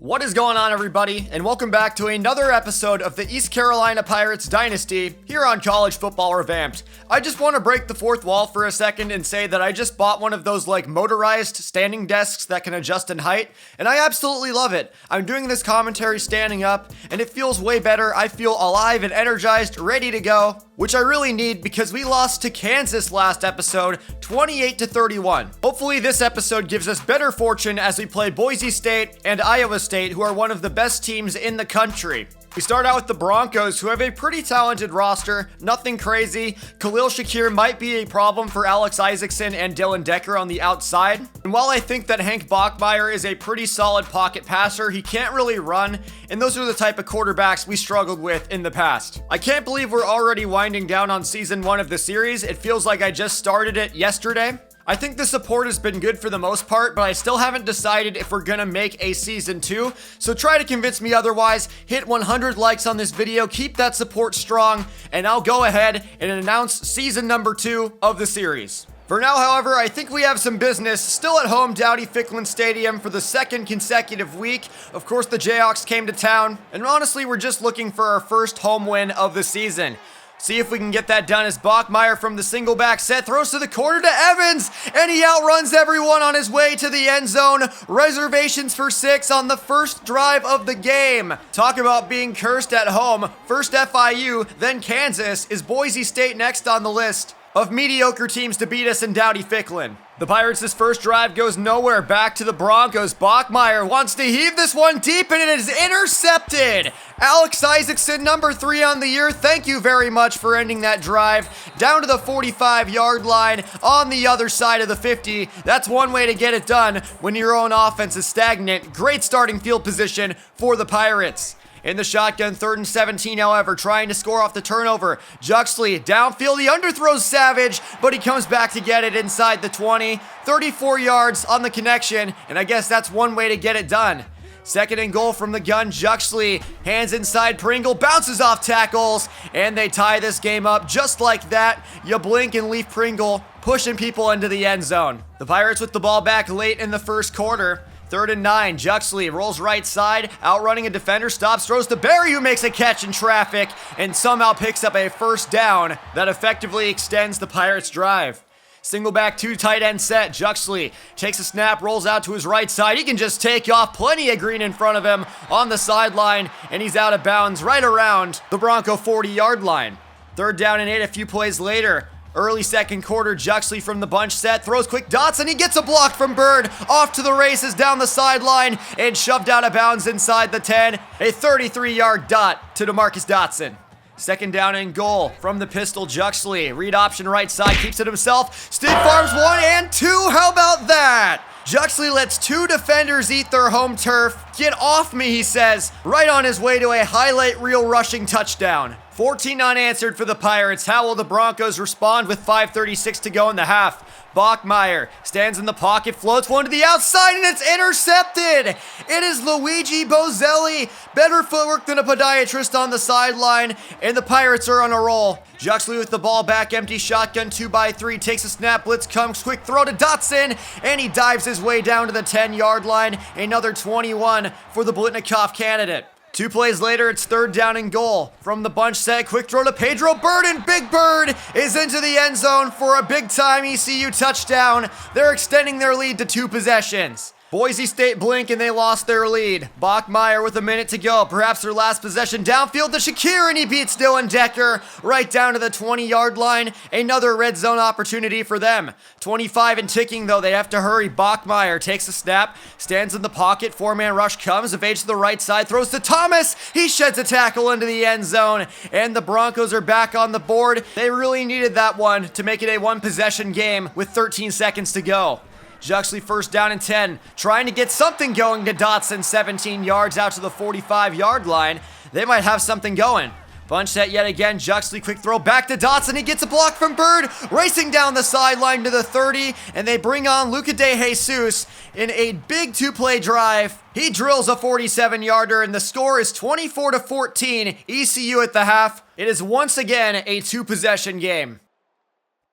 What is going on, everybody, and welcome back to another episode of the East Carolina Pirates Dynasty here on College Football Revamped. I just want to break the fourth wall for a second and say that I just bought one of those motorized standing desks that can adjust in height, and I absolutely love it. I'm doing this commentary standing up, and it feels way better. I feel alive and energized, ready to go, which I really need because we lost to Kansas last episode, 28-31. Hopefully this episode gives us better fortune as we play Boise State and Iowa State, who are one of the best teams in the country. We start out with the Broncos, who have a pretty talented roster, nothing crazy. Khalil Shakir might be a problem for Alex Isaacson and Dylan Decker on the outside. And while I think that Hank Bachmeier is a pretty solid pocket passer, he can't really run, and those are the type of quarterbacks we struggled with in the past. I can't believe we're already winding down on season 1 of the series. It feels like I just started it yesterday. I think the support has been good for the most part, but I still haven't decided if we're gonna make a season 2, so try to convince me otherwise. Hit 100 likes on this video, keep that support strong, and I'll go ahead and announce season number 2 of the series. For now, however, I think we have some business still at home, Dowdy-Ficklin Stadium, for the second consecutive week. Of course, the Jayhawks came to town, and honestly, we're just looking for our first home win of the season. See if we can get that done as Bachmeier from the single back set throws to the corner to Evans, and he outruns everyone on his way to the end zone. Reservations for 6 on the first drive of the game. Talk about being cursed at home. First FIU, then Kansas. Is Boise State next on the list of mediocre teams to beat us in Dowdy-Ficklin? The Pirates' first drive goes nowhere. Back to the Broncos. Bachmeier wants to heave this one deep, and it is intercepted. Alex Isaacson, number 3 on the year. Thank you very much for ending that drive. Down to the 45-yard line on the other side of the 50. That's one way to get it done when your own offense is stagnant. Great starting field position for the Pirates. In the shotgun, 3rd and 17, however, trying to score off the turnover. Juxley, downfield, he underthrows Savage, but he comes back to get it inside the 20. 34 yards on the connection, and I guess that's one way to get it done. 2nd and goal from the gun, Juxley, hands inside Pringle, bounces off tackles, and they tie this game up just like that. You blink and leave Pringle pushing people into the end zone. The Pirates with the ball back late in the first quarter. 3rd and 9, Juxley rolls right side, outrunning a defender, stops, throws to Barry, who makes a catch in traffic, and somehow picks up a first down that effectively extends the Pirates' drive. Single back 2 tight end set, Juxley takes a snap, rolls out to his right side, he can just take off, plenty of green in front of him on the sideline, and he's out of bounds right around the Bronco 40-yard line. 3rd down and 8 a few plays later. Early second quarter, Juxley from the bunch set, throws quick dots, and he gets a block from Bird. Off to the races down the sideline and shoved out of bounds inside the 10. A 33-yard dot to DeMarcus Dotson. 2nd down and goal from the pistol, Juxley. Read option right side, keeps it himself. Stiff arms 1 and 2, how about that? Juxley lets 2 defenders eat their home turf. Get off me, he says, right on his way to a highlight reel rushing touchdown. 14 unanswered for the Pirates. How will the Broncos respond with 5:36 to go in the half? Bachmeier stands in the pocket, floats one to the outside, and it's intercepted. It is Luigi Bozelli. Better footwork than a podiatrist on the sideline, and the Pirates are on a roll. Juxley with the ball back, empty shotgun, 2x3, takes a snap, blitz comes, quick throw to Dotson, and he dives his way down to the 10-yard line. Another 21 for the Blitnikoff candidate. 2 plays later, it's 3rd down and goal. From the bunch set, quick throw to Pedro Bird, and Big Bird is into the end zone for a big-time ECU touchdown. They're extending their lead to 2 possessions. Boise State blink and they lost their lead. Bachmeier with a minute to go. Perhaps their last possession downfield to Shakir, and he beats Dylan Decker right down to the 20-yard line. Another red zone opportunity for them. 25 and ticking though, they have to hurry. Bachmeier takes a snap, stands in the pocket, 4-man rush comes, evades to the right side, throws to Thomas. He sheds a tackle into the end zone, and the Broncos are back on the board. They really needed that one to make it a 1-possession game with 13 seconds to go. Juxley 1st down and 10, trying to get something going to Dotson, 17 yards out to the 45-yard line. They might have something going. Bunch set yet again, Juxley quick throw back to Dotson, he gets a block from Bird, racing down the sideline to the 30, and they bring on Luca De Jesus in a big 2-play drive. He drills a 47-yarder, and the score is 24-14, ECU at the half. It is once again a 2-possession game.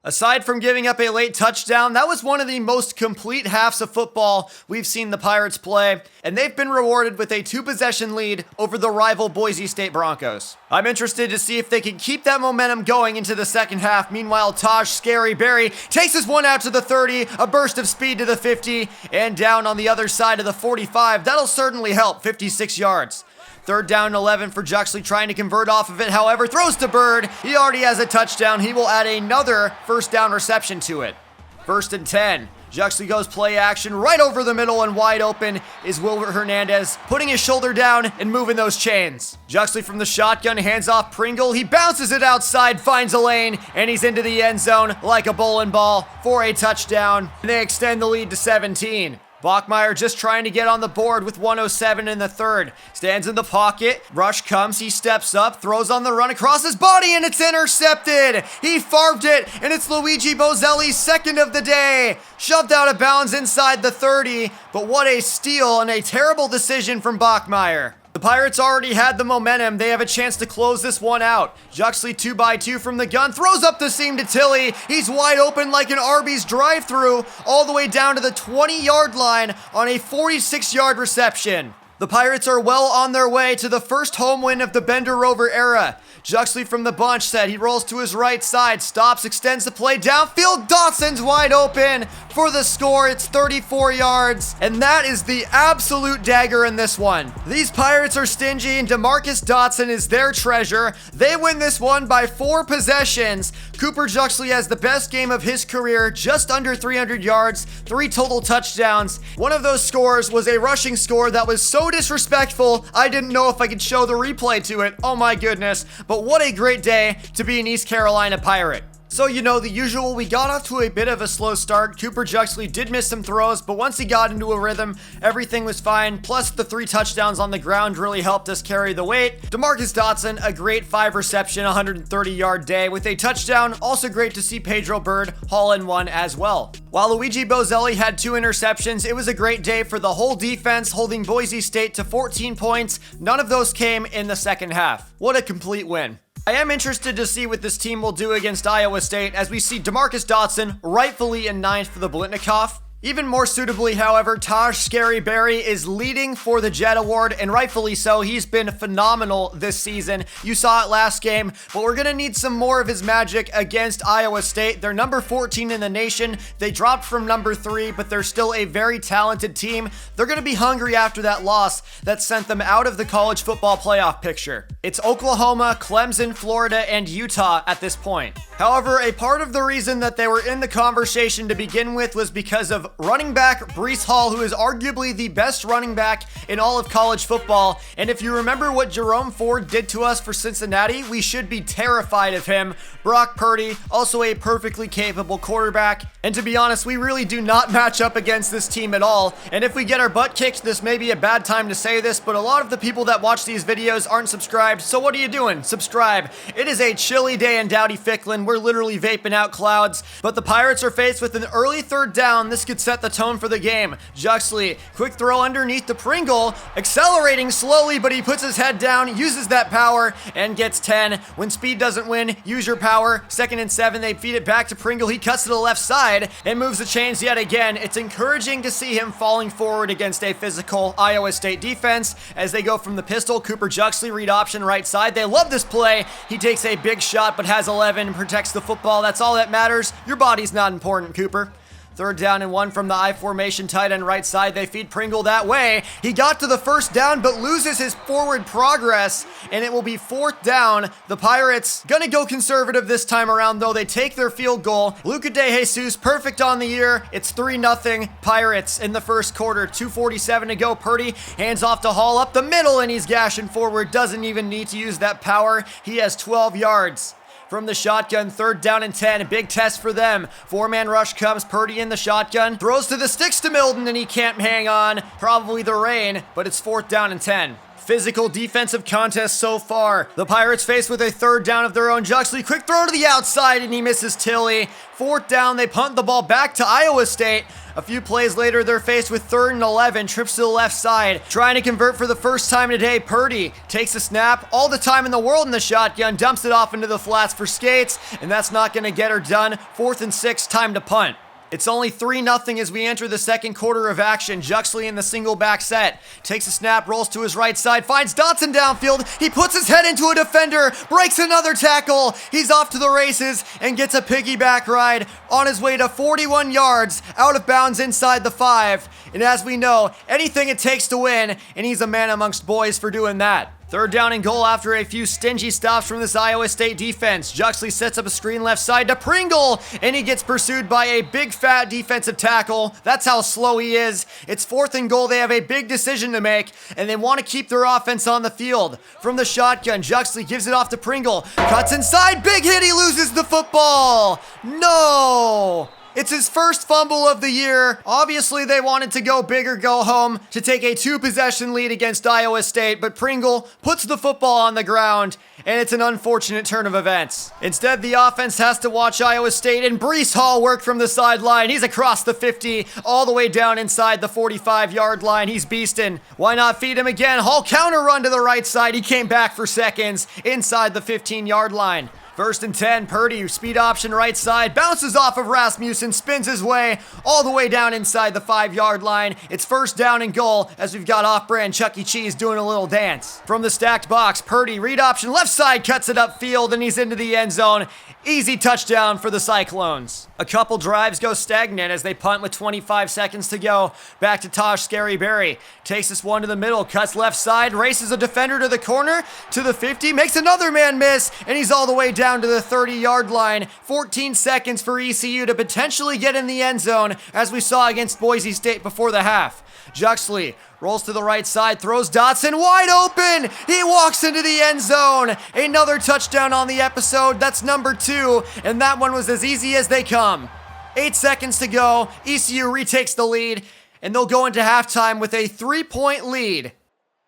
Aside from giving up a late touchdown, that was one of the most complete halves of football we've seen the Pirates play, and they've been rewarded with a 2-possession lead over the rival Boise State Broncos. I'm interested to see if they can keep that momentum going into the second half. Meanwhile, Taj Scary Berry takes his one out to the 30, a burst of speed to the 50, and down on the other side of the 45. That'll certainly help, 56 yards. Third down and 11 for Juxley, trying to convert off of it, however, throws to Bird. He already has a touchdown. He will add another first down reception to it. First and 10. Juxley goes play action right over the middle, and wide open is Wilbert Hernandez, putting his shoulder down and moving those chains. Juxley from the shotgun, hands off Pringle. He bounces it outside, finds a lane, and he's into the end zone like a bowling ball for a touchdown. And they extend the lead to 17. Bachmeier just trying to get on the board with 1:07 in the third. Stands in the pocket. Rush comes. He steps up. Throws on the run across his body, and it's intercepted. He farved it, and it's Luigi Boselli's second of the day. Shoved out of bounds inside the 30, but what a steal and a terrible decision from Bachmeier. The Pirates already had the momentum. They have a chance to close this one out. Juxley 2x2 from the gun, throws up the seam to Tilly. He's wide open like an Arby's drive-thru, all the way down to the 20-yard line on a 46-yard reception. The Pirates are well on their way to the first home win of the Bender Rover era. Juxley from the bunch set. He rolls to his right side, stops, extends the play downfield. Dotson's wide open for the score. It's 34 yards, and that is the absolute dagger in this one. These Pirates are stingy, and DeMarcus Dotson is their treasure. They win this one by 4 possessions. Cooper Juxley has the best game of his career, just under 300 yards, 3 total touchdowns. One of those scores was a rushing score that was so disrespectful, I didn't know if I could show the replay to it. Oh my goodness. But what a great day to be an East Carolina Pirate. So, you know, the usual, we got off to a bit of a slow start. Cooper Juxley did miss some throws, but once he got into a rhythm, everything was fine. Plus, the 3 touchdowns on the ground really helped us carry the weight. DeMarcus Dotson, a great 5-reception, 130-yard day with a touchdown. Also great to see Pedro Bird haul in one as well. While Luigi Boselli had 2 interceptions, it was a great day for the whole defense, holding Boise State to 14 points. None of those came in the second half. What a complete win. I am interested to see what this team will do against Iowa State, as we see DeMarcus Dotson rightfully in 9th for the Blitnikoff. Even more suitably, however, Taj Scary Berry is leading for the Jet Award, and rightfully so. He's been phenomenal this season. You saw it last game, but we're going to need some more of his magic against Iowa State. They're number 14 in the nation. They dropped from number 3, but they're still a very talented team. They're going to be hungry after that loss that sent them out of the college football playoff picture. It's Oklahoma, Clemson, Florida, and Utah at this point. However, a part of the reason that they were in the conversation to begin with was because of running back Breece Hall, who is arguably the best running back in all of college football. And if you remember what Jerome Ford did to us for Cincinnati, we should be terrified of him. Brock Purdy, also a perfectly capable quarterback. And to be honest, we really do not match up against this team at all. And if we get our butt kicked, this may be a bad time to say this, but a lot of the people that watch these videos aren't subscribed. So what are you doing? Subscribe. It is a chilly day in Dowdy Ficklin. We're literally vaping out clouds, but the Pirates are faced with an early third down. This could set the tone for the game. Juxley, quick throw underneath the Pringle, accelerating slowly, but he puts his head down, uses that power, and gets 10. When speed doesn't win, use your power. 2nd and 7, they feed it back to Pringle. He cuts to the left side and moves the chains yet again. It's encouraging to see him falling forward against a physical Iowa State defense as they go from the pistol. Cooper Juxley, read option right side. They love this play. He takes a big shot, but has 11 and protects the football. That's all that matters. Your body's not important, Cooper. 3rd down and 1 from the I formation, tight end right side. They feed Pringle that way. He got to the first down, but loses his forward progress, and it will be 4th down. The Pirates gonna go conservative this time around, though. They take their field goal. Luca De Jesus, perfect on the year. It's 3-0 Pirates in the first quarter. 2:47 to go. Purdy hands off to Hall up the middle, and he's gashing forward. Doesn't even need to use that power. He has 12 yards. From the shotgun, 3rd down and 10, a big test for them. 4-man rush comes, Purdy in the shotgun, throws to the sticks to Milton, and he can't hang on. Probably the rain, but it's 4th down and 10. physical defensive contest so far. The Pirates faced with a third down of their own. Juxley, quick throw to the outside, and he misses Tilly. Fourth down, they punt the ball back to Iowa State. A few plays later, they're faced with 3rd and 11, trips to the left side. Trying to convert for the first time today, Purdy takes a snap, all the time in the world in the shotgun, dumps it off into the flats for Skates, and that's not going to get her done. 4th and 6, time to punt. It's only 3-0 as we enter the second quarter of action. Juxley in the single back set. Takes a snap, rolls to his right side, finds Dotson downfield. He puts his head into a defender, breaks another tackle. He's off to the races and gets a piggyback ride on his way to 41 yards, out of bounds inside the 5. And as we know, anything it takes to win, and he's a man amongst boys for doing that. Third down and goal after a few stingy stops from this Iowa State defense. Juxley sets up a screen left side to Pringle, and he gets pursued by a big fat defensive tackle. That's how slow he is. It's 4th and goal. They have a big decision to make, and they want to keep their offense on the field. From the shotgun, Juxley gives it off to Pringle. Cuts inside, big hit, he loses the football. No! It's his first fumble of the year. Obviously, they wanted to go big or go home to take a 2-possession lead against Iowa State, but Pringle puts the football on the ground, and it's an unfortunate turn of events. Instead, the offense has to watch Iowa State, and Breece Hall work from the sideline. He's across the 50, all the way down inside the 45-yard line. He's beastin'. Why not feed him again? Hall counter run to the right side. He came back for seconds inside the 15-yard line. 1st and 10, Purdy, speed option right side, bounces off of Rasmussen, spins his way all the way down inside the 5-yard line. It's 1st down and goal as we've got off-brand Chuck E. Cheese doing a little dance. From the stacked box, Purdy, read option left side, cuts it upfield, and he's into the end zone. Easy touchdown for the Cyclones. A couple drives go stagnant as they punt with 25 seconds to go. Back to Taj Scary Berry. Takes this one to the middle, cuts left side, races a defender to the corner, to the 50, makes another man miss, and he's all the way down to the 30-yard line. 14 seconds for ECU to potentially get in the end zone, as we saw against Boise State before the half. Juxley rolls to the right side, throws Dotson wide open. He walks into the end zone. Another touchdown on the episode. That's number 2, and that one was as easy as they come. 8 seconds to go. ECU retakes the lead, and they'll go into halftime with a 3-point lead.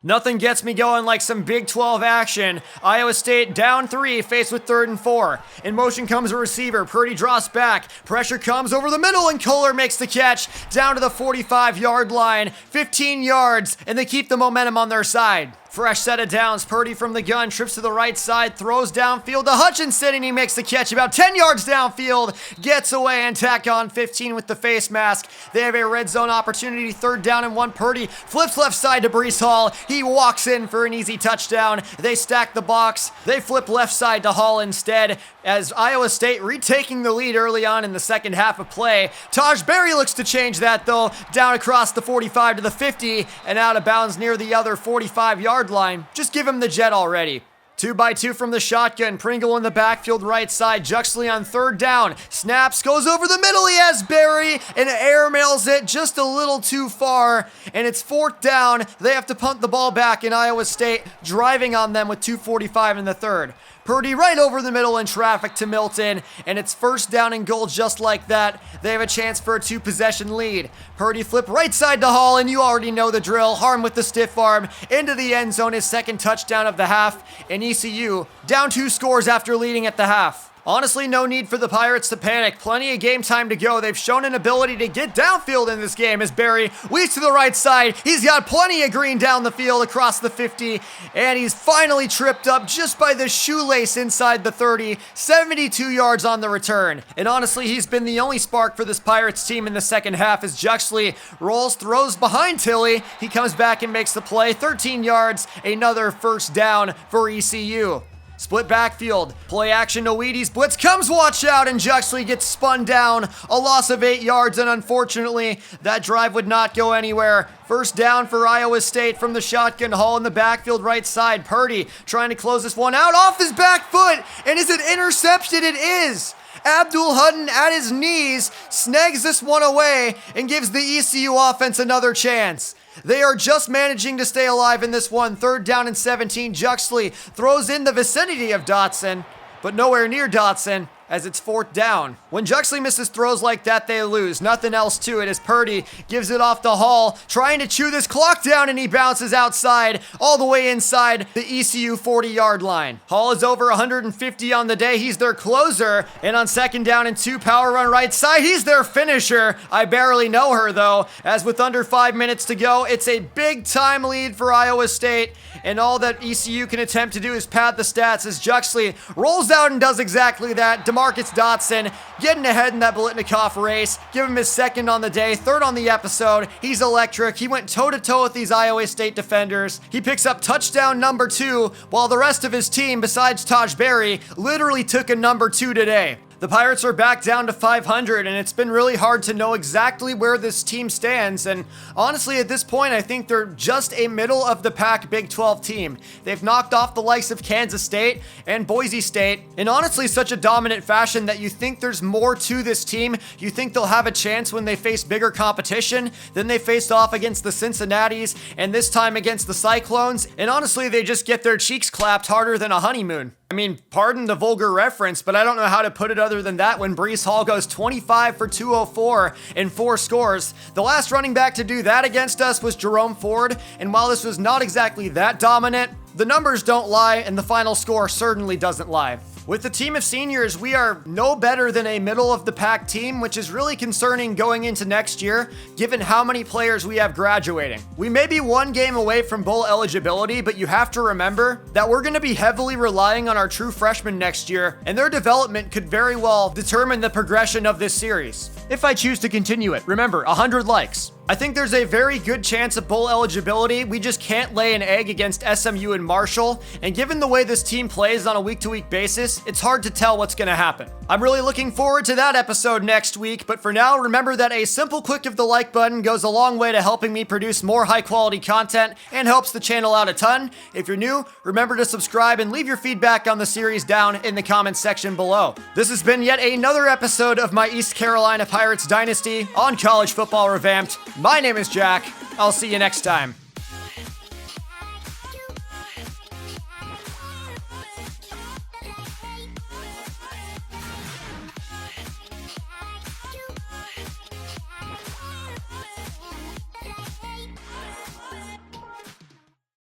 Nothing gets me going like some Big 12 action. Iowa State down 3, faced with 3rd and 4. In motion comes a receiver. Purdy draws back. Pressure comes over the middle, and Kohler makes the catch down to the 45-yard line. 15 yards, and they keep the momentum on their side. Fresh set of downs. Purdy from the gun, trips to the right side, throws downfield to Hutchinson, and he makes the catch about 10 yards downfield. Gets away and tack on 15 with the face mask. They have a red zone opportunity. 3rd down and 1. Purdy flips left side to Breece Hall. He walks in for an easy touchdown. They stack the box. They flip left side to Hall instead, as Iowa State retaking the lead early on in the second half of play. Taj Berry looks to change that, though. Down across the 45 to the 50 and out of bounds near the other 45-yard line. Just give him the jet already. 2x2 from the shotgun. Pringle in the backfield right side. Juxley on 3rd down. Snaps, goes over the middle. He has Berry and airmails it just a little too far. And it's 4th down. They have to punt the ball back in Iowa State, driving on them with 2:45 in the 3rd. Purdy right over the middle in traffic to Milton, and it's 1st down and goal just like that. They have a chance for a 2-possession lead. Purdy flip right side to Hall, and you already know the drill. Harm with the stiff arm into the end zone, his 2nd touchdown of the half, and ECU down 2 scores after leading at the half. Honestly, no need for the Pirates to panic. Plenty of game time to go. They've shown an ability to get downfield in this game as Berry weaves to the right side. He's got plenty of green down the field across the 50, and he's finally tripped up just by the shoelace inside the 30. 72 yards on the return. And honestly, he's been the only spark for this Pirates team in the second half as Juxley rolls, throws behind Tilly. He comes back and makes the play. 13 yards, another 1st down for ECU. Split backfield, play action to Weedy's blitz, comes watch out, and Juxley gets spun down. A loss of 8 yards, and unfortunately, that drive would not go anywhere. 1st down for Iowa State from the shotgun. Hall in the backfield right side. Purdy trying to close this one out off his back foot, and is it intercepted? It is. Abdul Hutton at his knees snags this one away and gives the ECU offense another chance. They are just managing to stay alive in this one. 3rd down and 17. Juxley throws in the vicinity of Dotson, but nowhere near Dotson. as it's 4th down. When Juxley misses throws like that, they lose. Nothing else to it as Purdy gives it off to Hall, trying to chew this clock down, and he bounces outside, all the way inside the ECU 40-yard line. Hall is over 150 on the day. He's their closer, and on 2nd down and 2, power run right side, he's their finisher. I barely know her though, as with under 5 minutes to go, it's a big time lead for Iowa State, and all that ECU can attempt to do is pad the stats as Juxley rolls out and does exactly that. DeMarcus Dotson getting ahead in that Biletnikoff race. Give him his 2nd on the day, 3rd on the episode. He's electric. He went toe-to-toe with these Iowa State defenders. He picks up touchdown number 2, while the rest of his team, besides Taj Berry, literally took a number 2 today. The Pirates are back down to 500, and it's been really hard to know exactly where this team stands, and honestly, at this point, I think they're just a middle-of-the-pack Big 12 team. They've knocked off the likes of Kansas State and Boise State, in honestly such a dominant fashion that you think there's more to this team. You think they'll have a chance when they face bigger competition. Then they faced off against the Cincinnatis, and this time against the Cyclones, and honestly, they just get their cheeks clapped harder than a honeymoon. I mean, pardon the vulgar reference, but I don't know how to put it other than that when Breece Hall goes 25 for 204 and 4 scores. The last running back to do that against us was Jerome Ford, and while this was not exactly that dominant, the numbers don't lie, and the final score certainly doesn't lie. With the team of seniors, we are no better than a middle-of-the-pack team, which is really concerning going into next year, given how many players we have graduating. We may be 1 game away from bowl eligibility, but you have to remember that we're going to be heavily relying on our true freshmen next year, and their development could very well determine the progression of this series. If I choose to continue it, remember, 100 likes. I think there's a very good chance of bowl eligibility. We just can't lay an egg against SMU and Marshall, and given the way this team plays on a week-to-week basis, it's hard to tell what's going to happen. I'm really looking forward to that episode next week, but for now, remember that a simple click of the like button goes a long way to helping me produce more high-quality content and helps the channel out a ton. If you're new, remember to subscribe and leave your feedback on the series down in the comments section below. This has been yet another episode of my East Carolina Pirates Dynasty on College Football Revamped. My name is Jack. I'll see you next time.